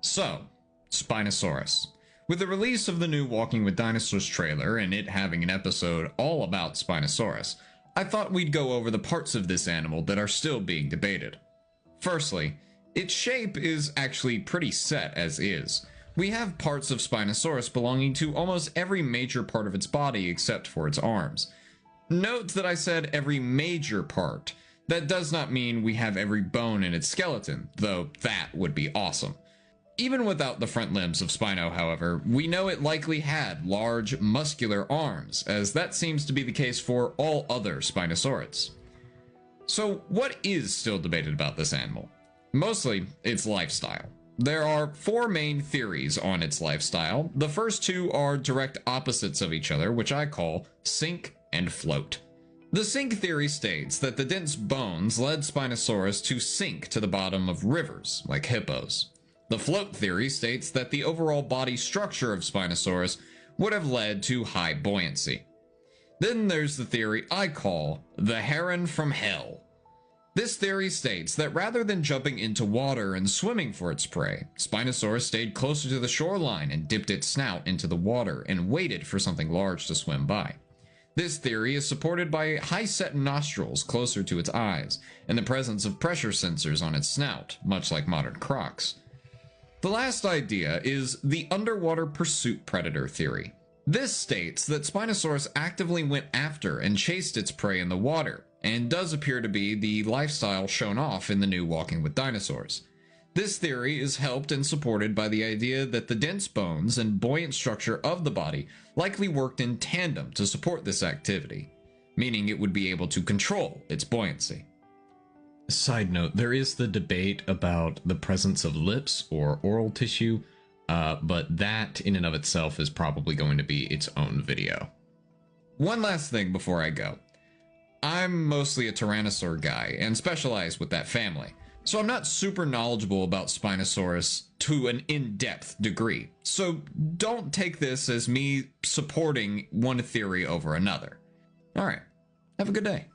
So, Spinosaurus. With the release of the new Walking with Dinosaurs trailer and it having an episode all about Spinosaurus, I thought we'd go over the parts of this animal that are still being debated. Firstly, its shape is actually pretty set as is. We have parts of Spinosaurus belonging to almost every major part of its body except for its arms. Note that I said every major part. That does not mean we have every bone in its skeleton, though that would be awesome. Even without the front limbs of Spino, however, we know it likely had large, muscular arms, as that seems to be the case for all other Spinosaurids. So what is still debated about this animal? Mostly, its lifestyle. There are four main theories on its lifestyle. The first two are direct opposites of each other, which I call sink and float. The sink theory states that the dense bones led Spinosaurus to sink to the bottom of rivers, like hippos. The float theory states that the overall body structure of Spinosaurus would have led to high buoyancy. Then there's the theory I call the heron from hell. This theory states that rather than jumping into water and swimming for its prey, Spinosaurus stayed closer to the shoreline and dipped its snout into the water and waited for something large to swim by. This theory is supported by high-set nostrils closer to its eyes and the presence of pressure sensors on its snout, much like modern crocs. The last idea is the underwater pursuit predator theory. This states that Spinosaurus actively went after and chased its prey in the water, and does appear to be the lifestyle shown off in the new Walking with Dinosaurs. This theory is helped and supported by the idea that the dense bones and buoyant structure of the body likely worked in tandem to support this activity, meaning it would be able to control its buoyancy. Side note, there is the debate about the presence of lips or oral tissue, but that in and of itself is probably going to be its own video. One last thing before I go. I'm mostly a Tyrannosaur guy and specialize with that family, so I'm not super knowledgeable about Spinosaurus to an in-depth degree. So don't take this as me supporting one theory over another. Alright, have a good day.